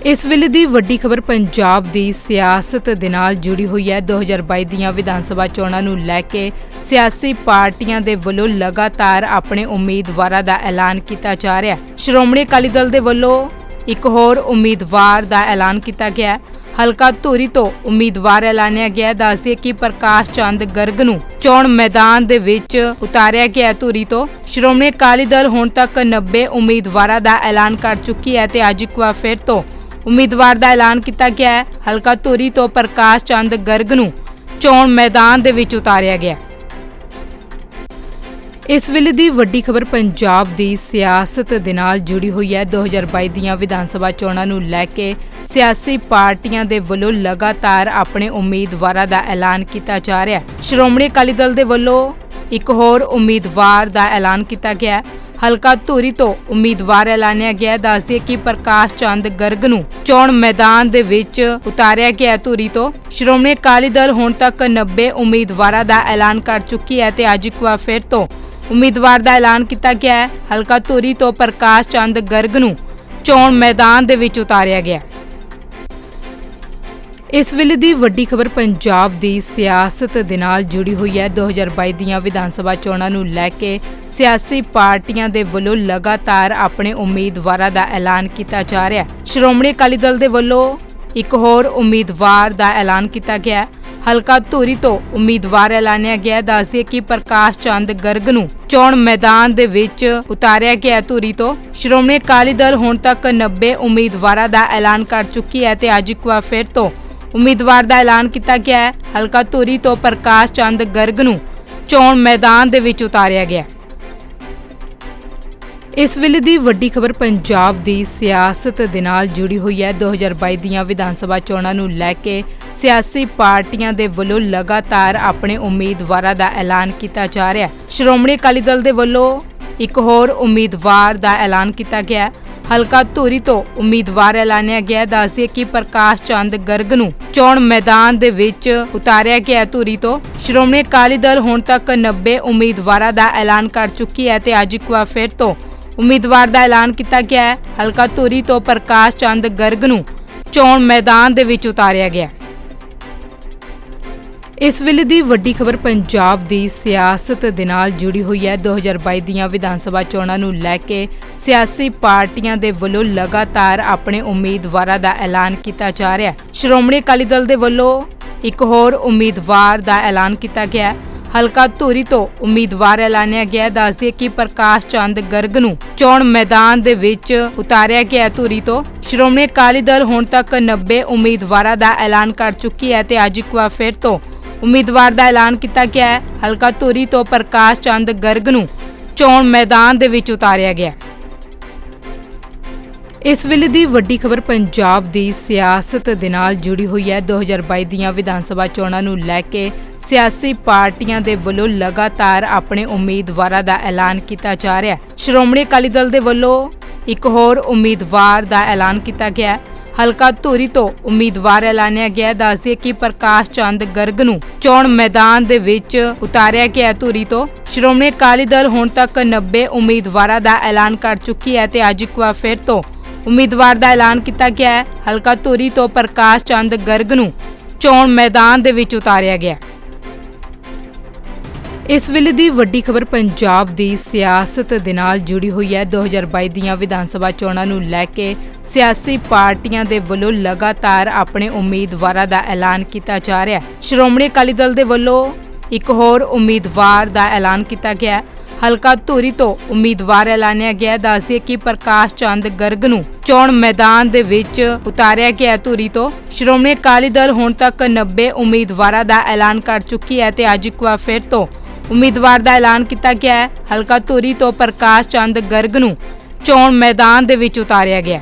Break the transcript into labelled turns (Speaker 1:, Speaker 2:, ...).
Speaker 1: ਇਸ ਵੇਲੇ ਦੀ ਵੱਡੀ ਖਬਰ ਪੰਜਾਬ ਦੀ ਸਿਆਸਤ ਦੇ ਨਾਲ ਜੁੜੀ ਹੋਈ ਹੈ। 2022 ਦੀਆਂ ਵਿਧਾਨ ਸਭਾ ਚੋਣਾਂ ਨੂੰ ਲੈ ਕੇ ਸਿਆਸੀ ਪਾਰਟੀਆਂ ਦੇ ਵੱਲੋਂ ਲਗਾਤਾਰ ਆਪਣੇ ਉਮੀਦਵਾਰਾਂ ਦਾ ਐਲਾਨ ਕੀਤਾ ਜਾ ਰਿਹਾ ਹੈ। ਸ਼੍ਰੋਮਣੀ ਅਕਾਲੀ ਦਲ ਦੇ ਵੱਲੋਂ ਇੱਕ ਹੋਰ ਉਮੀਦਵਾਰ ਦਾ ਐਲਾਨ ਕੀਤਾ ਗਿਆ ਹੈ। ਹਲਕਾ ਧੂਰੀ ਤੋਂ ਉਮੀਦਵਾਰ ਐਲਾਨਿਆ ਗਿਆ। ਦੱਸ ਦਈਏ ਕਿ ਪ੍ਰਕਾਸ਼ ਚੰਦ ਗਰਗ ਨੂੰ ਚੋਣ ਮੈਦਾਨ ਦੇ ਵਿੱਚ ਉਤਾਰਿਆ ਗਿਆ। ਧੂਰੀ ਤੋਂ ਸ਼੍ਰੋਮਣੀ ਅਕਾਲੀ ਦਲ ਹੁਣ ਤੱਕ 90 ਉਮੀਦਵਾਰਾਂ ਦਾ ਐਲਾਨ ਕਰ ਚੁੱਕੀ ਹੈ ਤੇ ਅੱਜ ਇੱਕ ਵਾਰ ਫਿਰ ਤੋਂ ਉਮੀਦਵਾਰ ਦਾ ਐਲਾਨ ਕੀਤਾ ਗਿਆ ਹੈ। ਹਲਕਾ ਧੂਰੀ ਤੋਂ ਪ੍ਰਕਾਸ਼ ਚੰਦ ਗਰਗ ਨੂੰ ਚੋਣ ਮੈਦਾਨ ਦੇ ਵਿੱਚ ਉਤਾਰਿਆ ਗਿਆ। ਇਸ ਵੇਲੇ ਦੀ ਵੱਡੀ ਖਬਰ ਪੰਜਾਬ ਦੀ ਸਿਆਸਤ ਦੇ ਨਾਲ ਜੁੜੀ ਹੋਈ ਹੈ। 2022 ਦੀਆਂ ਵਿਧਾਨ ਸਭਾ ਚੋਣਾਂ ਨੂੰ ਲੈ ਕੇ ਸਿਆਸੀ ਪਾਰਟੀਆਂ ਦੇ ਵੱਲੋਂ ਲਗਾਤਾਰ ਆਪਣੇ ਉਮੀਦਵਾਰਾਂ ਦਾ ਐਲਾਨ ਕੀਤਾ ਜਾ ਰਿਹਾ ਹੈ। ਸ਼੍ਰੋਮਣੀ ਅਕਾਲੀ ਦਲ ਦੇ ਵੱਲੋਂ ਇੱਕ ਹੋਰ ਉਮੀਦਵਾਰ ਦਾ ਐਲਾਨ ਕੀਤਾ ਗਿਆ। ਹਲਕਾ ਧੂਰੀ ਤੋਂ ਉਮੀਦਵਾਰ ਐਲਾਨਿਆ ਗਿਆ। ਦੱਸ ਦਈਏ ਕਿ ਪ੍ਰਕਾਸ਼ ਚੰਦ ਗਰਗ ਨੂੰ ਚੋਣ ਮੈਦਾਨ ਦੇ ਵਿੱਚ ਉਤਾਰਿਆ ਗਿਆ। ਧੂਰੀ ਤੋਂ ਸ਼੍ਰੋਮਣੀ ਅਕਾਲੀ ਦਲ ਹੁਣ ਤੱਕ 90 ਉਮੀਦਵਾਰਾਂ ਦਾ ਐਲਾਨ ਕਰ ਚੁੱਕੀ ਹੈ ਤੇ ਅੱਜ ਇੱਕ ਵਾਰ ਫਿਰ ਤੋਂ ਉਮੀਦਵਾਰ ਦਾ ਐਲਾਨ ਕੀਤਾ ਗਿਆ ਹੈ। ਹਲਕਾ ਧੂਰੀ ਤੋਂ ਪ੍ਰਕਾਸ਼ ਚੰਦ ਗਰਗ ਨੂੰ ਚੋਣ ਮੈਦਾਨ ਦੇ ਵਿੱਚ ਉਤਾਰਿਆ ਗਿਆ। ਇਸ ਵੇਲੇ ਦੀ ਵੱਡੀ ਖਬਰ ਪੰਜਾਬ ਦੀ ਸਿਆਸਤ ਦੇ ਨਾਲ ਜੁੜੀ ਹੋਈ ਹੈ। 2022 ਦੀਆਂ ਵਿਧਾਨ ਸਭਾ ਚੋਣਾਂ ਨੂੰ ਲੈ ਕੇ ਸਿਆਸੀ ਪਾਰਟੀਆਂ ਦੇ ਵੱਲੋਂ ਲਗਾਤਾਰ ਆਪਣੇ ਉਮੀਦਵਾਰਾਂ ਦਾ ਐਲਾਨ ਕੀਤਾ ਜਾ ਰਿਹਾ ਹੈ। ਸ਼੍ਰੋਮਣੀ ਅਕਾਲੀ ਦਲ ਦੇ ਵੱਲੋਂ ਇੱਕ ਹੋਰ ਉਮੀਦਵਾਰ ਦਾ ਐਲਾਨ ਕੀਤਾ ਗਿਆ। ਹਲਕਾ ਧੂਰੀ ਤੋਂ ਉਮੀਦਵਾਰ ਐਲਾਨਿਆ ਗਿਆ। ਦੱਸ ਦਈਏ ਕਿ ਪ੍ਰਕਾਸ਼ ਚੰਦ ਗਰਗ ਨੂੰ ਚੋਣ ਮੈਦਾਨ ਦੇ ਵਿੱਚ ਉਤਾਰਿਆ ਗਿਆ। ਧੂਰੀ ਤੋਂ ਸ਼੍ਰੋਮਣੀ ਅਕਾਲੀ ਦਲ ਹੁਣ ਤੱਕ 90 ਉਮੀਦਵਾਰਾਂ ਦਾ ਐਲਾਨ ਕਰ ਚੁੱਕੀ ਹੈ ਤੇ ਅੱਜ ਇੱਕ ਵਾਰ ਫਿਰ ਤੋਂ ਉਮੀਦਵਾਰ ਦਾ ਐਲਾਨ ਕੀਤਾ ਗਿਆ ਹੈ। ਹਲਕਾ ਧੂਰੀ ਤੋਂ ਪ੍ਰਕਾਸ਼ ਚੰਦ ਗਰਗ ਨੂੰ ਚੋਣ ਮੈਦਾਨ ਦੇ ਵਿੱਚ ਉਤਾਰਿਆ ਗਿਆ। ਇਸ ਵੇਲੇ ਦੀ ਵੱਡੀ ਖਬਰ ਪੰਜਾਬ ਦੀ ਸਿਆਸਤ ਦੇ ਨਾਲ ਜੁੜੀ ਹੋਈ ਹੈ। 2022 ਦੀਆਂ ਵਿਧਾਨ ਸਭਾ ਚੋਣਾਂ ਨੂੰ ਲੈ ਕੇ ਸਿਆਸੀ ਪਾਰਟੀਆਂ ਦੇ ਵੱਲੋਂ ਲਗਾਤਾਰ ਆਪਣੇ ਉਮੀਦਵਾਰਾਂ ਦਾ ਐਲਾਨ ਕੀਤਾ ਜਾ ਰਿਹਾ ਹੈ। ਸ਼੍ਰੋਮਣੀ ਅਕਾਲੀ ਦਲ ਦੇ ਵੱਲੋਂ ਇੱਕ ਹੋਰ ਉਮੀਦਵਾਰ ਦਾ ਐਲਾਨ ਕੀਤਾ ਗਿਆ। ਹਲਕਾ ਧੂਰੀ ਤੋਂ ਉਮੀਦਵਾਰ ਐਲਾਨਿਆ ਗਿਆ। ਦੱਸ ਦਈਏ ਕਿ ਪ੍ਰਕਾਸ਼ ਚੰਦ ਗਰਗ ਨੂੰ ਚੋਣ ਮੈਦਾਨ ਦੇ ਵਿੱਚ ਉਤਾਰਿਆ ਗਿਆ। ਧੂਰੀ ਤੋਂ ਸ਼੍ਰੋਮਣੀ ਅਕਾਲੀ ਦਲ ਹੁਣ ਤੱਕ 90 ਉਮੀਦਵਾਰਾਂ ਦਾ ਐਲਾਨ ਕਰ ਚੁੱਕੀ ਹੈ ਤੇ ਅੱਜ ਇੱਕ ਵਾਰ ਫਿਰ ਤੋਂ ਉਮੀਦਵਾਰ ਦਾ ਐਲਾਨ ਕੀਤਾ ਗਿਆ ਹੈ। ਹਲਕਾ ਧੂਰੀ ਤੋਂ ਪ੍ਰਕਾਸ਼ ਚੰਦ ਗਰਗ ਨੂੰ ਚੋਣ ਮੈਦਾਨ ਦੇ ਵਿੱਚ ਉਤਾਰਿਆ ਗਿਆ। ਇਸ ਵੇਲੇ ਦੀ ਵੱਡੀ ਖਬਰ ਪੰਜਾਬ ਦੀ ਸਿਆਸਤ ਦੇ ਨਾਲ ਜੁੜੀ ਹੋਈ ਹੈ। 2022 ਦੀਆਂ ਵਿਧਾਨ ਸਭਾ ਚੋਣਾਂ ਨੂੰ ਲੈ ਕੇ ਸਿਆਸੀ ਪਾਰਟੀਆਂ ਦੇ ਵੱਲੋਂ ਲਗਾਤਾਰ ਆਪਣੇ ਉਮੀਦਵਾਰਾਂ ਦਾ ਐਲਾਨ ਕੀਤਾ ਜਾ ਰਿਹਾ ਹੈ। ਸ਼੍ਰੋਮਣੀ ਅਕਾਲੀ ਦਲ ਦੇ ਵੱਲੋਂ ਇੱਕ ਹੋਰ ਉਮੀਦਵਾਰ ਦਾ ਐਲਾਨ ਕੀਤਾ ਗਿਆ। ਹਲਕਾ ਧੂਰੀ ਤੋਂ ਉਮੀਦਵਾਰ ਐਲਾਨਿਆ ਗਿਆ। ਦੱਸ ਦਈਏ ਕਿ ਪ੍ਰਕਾਸ਼ ਚੰਦ ਗਰਗ ਨੂੰ ਚੋਣ ਮੈਦਾਨ ਦੇ ਵਿੱਚ ਉਤਾਰਿਆ ਗਿਆ। ਧੂਰੀ ਤੋਂ ਸ਼੍ਰੋਮਣੀ ਅਕਾਲੀ ਦਲ ਹੁਣ ਤੱਕ 90 ਉਮੀਦਵਾਰਾਂ ਦਾ ਐਲਾਨ ਕਰ ਚੁੱਕੀ ਹੈ ਤੇ ਅੱਜ ਇੱਕ ਵਾਰ ਫਿਰ ਤੋਂ ਉਮੀਦਵਾਰ ਦਾ ਐਲਾਨ ਕੀਤਾ ਗਿਆ ਹੈ। ਹਲਕਾ ਧੂਰੀ ਤੋਂ ਪ੍ਰਕਾਸ਼ ਚੰਦ ਗਰਗ ਨੂੰ ਚੋਣ ਮੈਦਾਨ ਦੇ ਵਿੱਚ ਉਤਾਰਿਆ ਗਿਆ। ਇਸ ਵੇਲੇ ਦੀ ਵੱਡੀ ਖਬਰ ਪੰਜਾਬ ਦੀ ਸਿਆਸਤ ਦੇ ਨਾਲ ਜੁੜੀ ਹੋਈ ਹੈ। 2022 ਦੀਆਂ ਵਿਧਾਨ ਸਭਾ ਚੋਣਾਂ ਨੂੰ ਲੈ ਕੇ ਸਿਆਸੀ ਪਾਰਟੀਆਂ ਦੇ ਵੱਲੋਂ ਲਗਾਤਾਰ ਆਪਣੇ ਉਮੀਦਵਾਰਾਂ ਦਾ ਐਲਾਨ ਕੀਤਾ ਜਾ ਰਿਹਾ ਹੈ। ਸ਼੍ਰੋਮਣੀ ਅਕਾਲੀ ਦਲ ਦੇ ਵੱਲੋਂ ਇੱਕ ਹੋਰ ਉਮੀਦਵਾਰ ਦਾ ਐਲਾਨ ਕੀਤਾ ਗਿਆ। ਹਲਕਾ ਧੂਰੀ ਤੋਂ ਉਮੀਦਵਾਰ ਐਲਾਨਿਆ ਗਿਆ। ਦੱਸ ਦਈਏ ਕਿ ਪ੍ਰਕਾਸ਼ ਚੰਦ ਗਰਗ ਨੂੰ ਚੋਣ ਮੈਦਾਨ ਦੇ ਵਿੱਚ ਉਤਾਰਿਆ ਗਿਆ। ਧੂਰੀ ਤੋਂ ਸ਼੍ਰੋਮਣੀ ਅਕਾਲੀ ਦਲ ਹੁਣ ਤੱਕ 90 ਉਮੀਦਵਾਰਾਂ ਦਾ ਐਲਾਨ ਕਰ ਚੁੱਕੀ ਹੈ ਤੇ ਅੱਜ ਇੱਕ ਵਾਰ ਫਿਰ ਤੋਂ ਉਮੀਦਵਾਰ ਦਾ ਐਲਾਨ ਕੀਤਾ ਗਿਆ ਹੈ। ਹਲਕਾ ਧੂਰੀ ਤੋਂ ਪ੍ਰਕਾਸ਼ ਚੰਦ ਗਰਗ ਨੂੰ ਚੋਣ ਮੈਦਾਨ ਦੇ ਵਿੱਚ ਉਤਾਰਿਆ ਗਿਆ। ਇਸ ਵੇਲੇ ਦੀ ਵੱਡੀ ਖਬਰ ਪੰਜਾਬ ਦੀ ਸਿਆਸਤ ਦੇ ਨਾਲ ਜੁੜੀ ਹੋਈ ਹੈ। 2022 ਦੀਆਂ ਵਿਧਾਨ ਸਭਾ ਚੋਣਾਂ ਨੂੰ ਲੈ ਕੇ ਸਿਆਸੀ ਪਾਰਟੀਆਂ ਦੇ ਵੱਲੋਂ ਲਗਾਤਾਰ ਆਪਣੇ ਉਮੀਦਵਾਰਾਂ ਦਾ ਐਲਾਨ ਕੀਤਾ ਜਾ ਰਿਹਾ ਹੈ। ਸ਼੍ਰੋਮਣੀ ਅਕਾਲੀ ਦਲ ਦੇ ਵੱਲੋਂ ਇੱਕ ਹੋਰ ਉਮੀਦਵਾਰ ਦਾ ਐਲਾਨ ਕੀਤਾ ਗਿਆ। ਹਲਕਾ ਧੂਰੀ ਤੋਂ ਉਮੀਦਵਾਰ ਐਲਾਨਿਆ ਗਿਆ। ਦੱਸ ਦਈਏ ਕਿ ਪ੍ਰਕਾਸ਼ ਚੰਦ ਗਰਗ ਨੂੰ ਚੋਣ ਮੈਦਾਨ ਦੇ ਵਿੱਚ ਉਤਾਰਿਆ ਗਿਆ। ਧੂਰੀ ਤੋਂ ਸ਼੍ਰੋਮਣੀ ਅਕਾਲੀ ਦਲ ਹੁਣ ਤੱਕ 90 ਉਮੀਦਵਾਰਾਂ ਦਾ ਐਲਾਨ ਕਰ ਚੁੱਕੀ ਹੈ ਤੇ ਅੱਜ ਇੱਕ ਵਾਰ ਫਿਰ ਤੋਂ ਉਮੀਦਵਾਰ ਦਾ ਐਲਾਨ ਕੀਤਾ ਗਿਆ ਹੈ। ਹਲਕਾ ਧੂਰੀ ਤੋਂ ਪ੍ਰਕਾਸ਼ ਚੰਦ ਗਰਗ ਨੂੰ ਚੋਣ ਮੈਦਾਨ ਦੇ ਵਿੱਚ ਉਤਾਰਿਆ ਗਿਆ।